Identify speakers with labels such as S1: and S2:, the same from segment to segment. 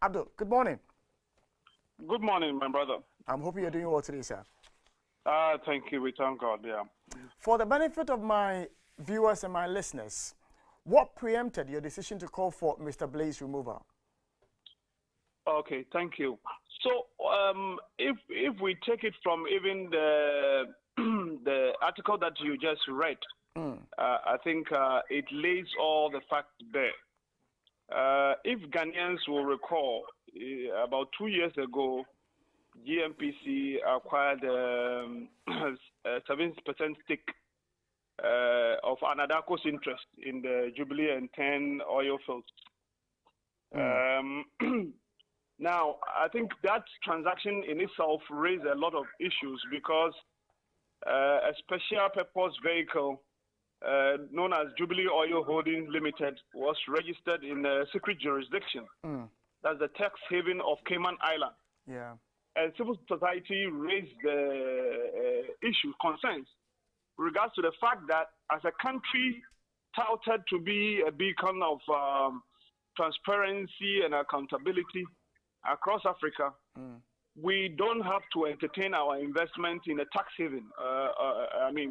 S1: Abdul, good morning.
S2: Good morning, my brother.
S1: I'm hoping you're doing well today, sir.
S2: Thank you. We thank God. Yeah.
S1: For the benefit of my viewers and my listeners, what preempted your decision to call for Mr. Blay's removal?
S2: Okay. Thank you. So, if we take it from even the the article that you just read, I think it lays all the facts there. If Ghanaians will recall, about 2 years ago, GMPC acquired 7% stake of Anadako's interest in the Jubilee and 10 oil fields. Now, I think that transaction in itself raised a lot of issues because a special purpose vehicle known as Jubilee Oil Holdings Limited was registered in a secret jurisdiction. That's the tax haven of Cayman Island.
S1: Yeah.
S2: And civil society raised the concerns with regards to the fact that as a country touted to be a beacon of transparency and accountability across Africa, we don't have to entertain our investment in a tax haven.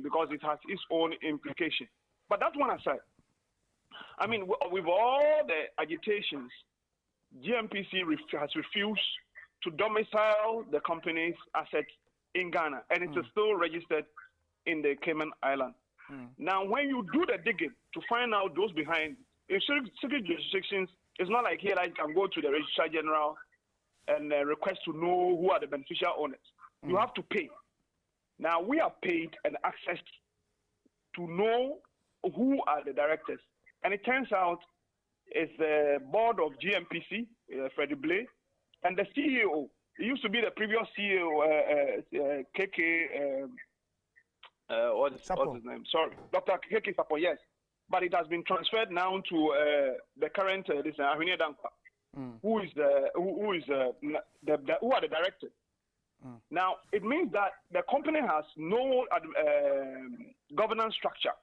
S2: Because it has its own implication. But that one aside, with all the agitations, GMPC has refused to domicile the company's assets in Ghana, and it is still registered in the Cayman Island. Now, when you do the digging to find out those behind, in secret jurisdictions, it's not like here I can go to the Registrar General and request to know who are the beneficial owners. You have to pay. Now, we are paid and accessed to know who are the directors. And it turns out it's the board of GMPC, Freddy Blay, and the CEO. It used to be the previous CEO, KK, what's his name? Sorry, Dr. KK Sapo, yes. But it has been transferred now to the current, Ahwene Dankwa, who are the directors. Now, it means that the company has no governance structure.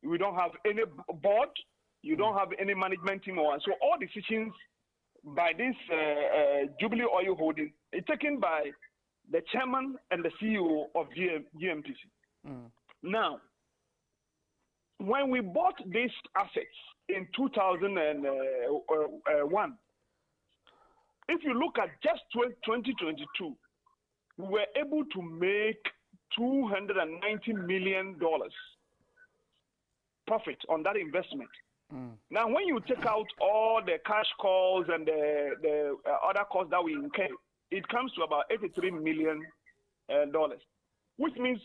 S2: We don't have any board. You don't have any management team. So all decisions by this Jubilee Oil Holding is taken by the chairman and the CEO of GMPC. Now, when we bought these assets in 2001, if you look at just 2022, we were able to make $290 million profit on that investment. Now, when you take out all the cash calls and the other costs that we incur, it comes to about $83 million, which means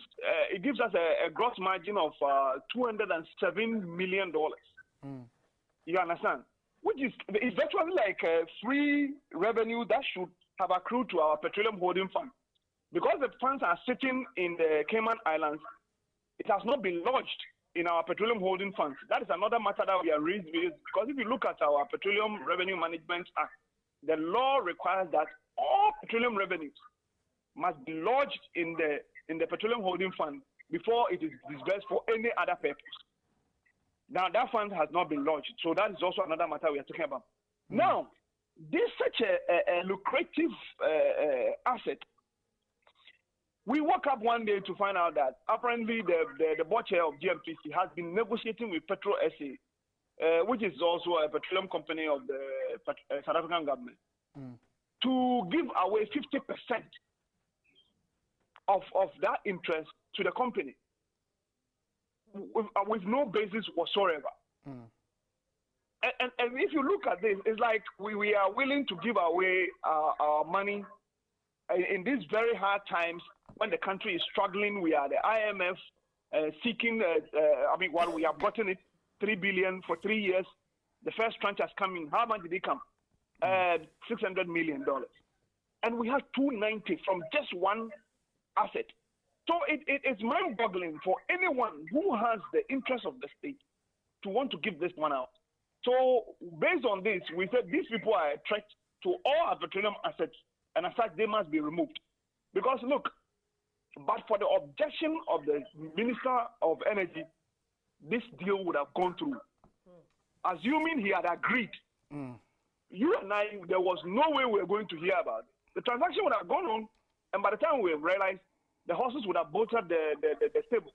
S2: it gives us a gross margin of $207 million. You understand? Which is virtually like a free revenue that should have accrued to our petroleum holding fund. Because the funds are sitting in the Cayman Islands, it has not been lodged in our petroleum holding funds. That is another matter that we are raising, because if you look at our Petroleum Revenue Management Act, the law requires that all petroleum revenues must be lodged in the petroleum holding fund before it is disbursed for any other purpose. Now, that fund has not been lodged, so that is also another matter we are talking about. Now, this such a lucrative asset. We woke up one day to find out that apparently the board chair of GMPC has been negotiating with Petrosa, which is also a petroleum company of the South African government, to give away 50% of that interest to the company with no basis whatsoever. And if you look at this, it's like we are willing to give away our money in these very hard times when the country is struggling. We are the IMF seeking, while we have gotten it, $3 billion for 3 years. The first tranche has come in. How much did it come? $600 million. And we have 290 from just one asset. So it's mind-boggling for anyone who has the interest of the state to want to give this one out. So based on this, we said these people are a threat to all our petroleum assets, and as such, they must be removed. Because look, but for the objection of the Minister of Energy, this deal would have gone through. Assuming he had agreed you and I, there was no way we were going to hear about it. The transaction would have gone on, and by the time we realized, the horses would have bolted the stable.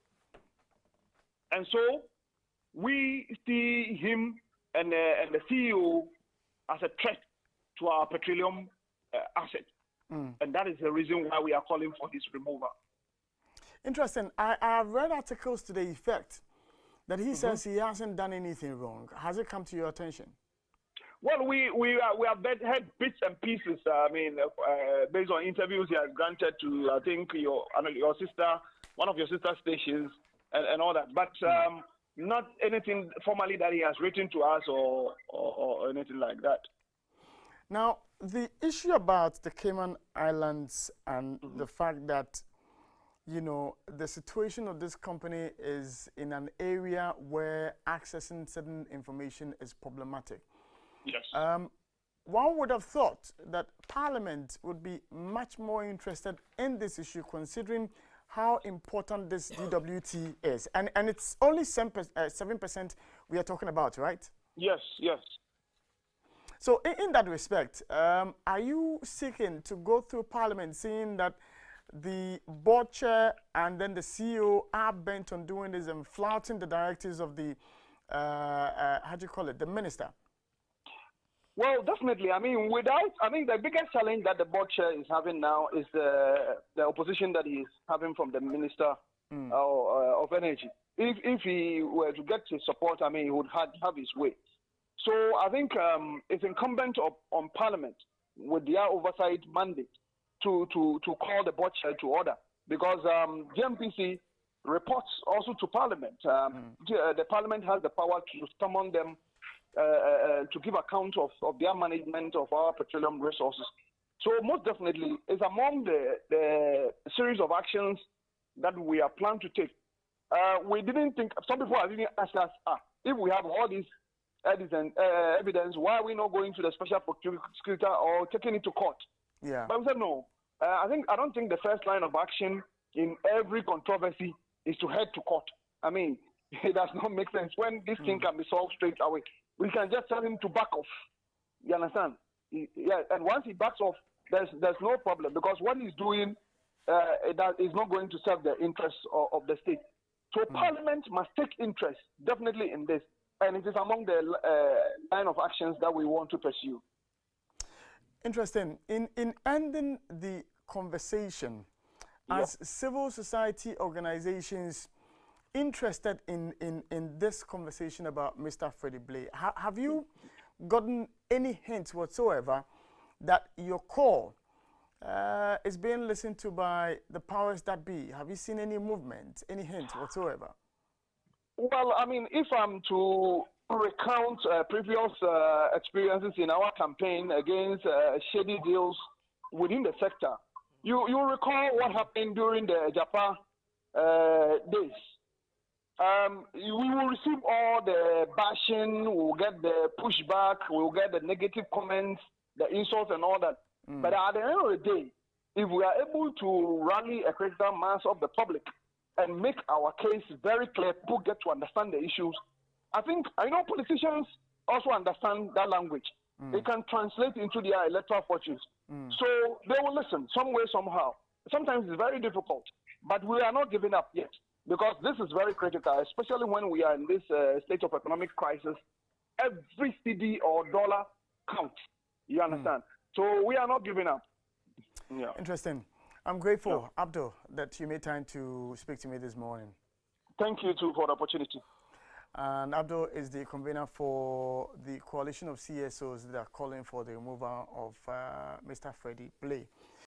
S2: And so we see him and the CEO as a threat to our petroleum asset. And that is the reason why we are calling for his removal.
S1: Interesting. I've read articles to the effect that he says he hasn't done anything wrong. Has it come to your attention?
S2: Well, we have heard bits and pieces. Based on interviews he has granted to, I think, your sister, one of your sister stations, and all that. But not anything formally that he has written to us or anything like that.
S1: Now, the issue about the Cayman Islands and the fact that, you know, the situation of this company is in an area where accessing certain information is problematic.
S2: Yes.
S1: One would have thought that Parliament would be much more interested in this issue, considering how important this DWT is. And it's only 7% we are talking about, right?
S2: Yes, yes.
S1: So in that respect, are you seeking to go through Parliament, seeing that the board chair and then the CEO are bent on doing this and flouting the directives of the, how do you call it, the minister?
S3: Well, definitely. The biggest challenge that the board chair is having now is the opposition that he is having from the minister of energy. If he were to get his support, he would have his way. So I think it's incumbent on Parliament with their oversight mandate to call the board chair to order, because GMPC reports also to Parliament. The Parliament has the power to summon them to give account of their management of our petroleum resources. So most definitely, it's among the series of actions that we are planning to take. We didn't think, some people are really asked us, if we have all these evidence, why are we not going to the special prosecutor or taking it to court?
S1: Yeah.
S3: But we said no. I don't think the first line of action in every controversy is to head to court. It does not make sense. When this thing can be solved straight away, we can just tell him to back off. You understand? And once he backs off, there's no problem, because what he's doing is not going to serve the interests of the state. So Parliament must take interest definitely in this, and it is among the line of actions that we want to pursue.
S1: Interesting. In ending the conversation, as civil society organizations interested in this conversation about Mr. Freddy Blay, have you gotten any hints whatsoever that your call is being listened to by the powers that be? Have you seen any movement, any hint whatsoever?
S3: Well, if I'm to recount previous experiences in our campaign against shady deals within the sector, you recall what happened during the Japan days. We will receive all the bashing, we will get the pushback, we will get the negative comments, the insults and all that. But at the end of the day, if we are able to rally a critical mass of the public and make our case very clear, people get to understand the issues, I know politicians also understand that language. They can translate into their electoral fortunes. So they will listen some way, somehow. Sometimes it's very difficult, but we are not giving up yet, because this is very critical, especially when we are in this state of economic crisis. Every cedi or dollar counts. You understand? So we are not giving up. Yeah.
S1: Interesting. I'm grateful, Abdul, that you made time to speak to me this morning.
S3: Thank you, too, for the opportunity.
S1: And Abdul is the convener for the coalition of CSOs that are calling for the removal of Mr. Freddy Blay.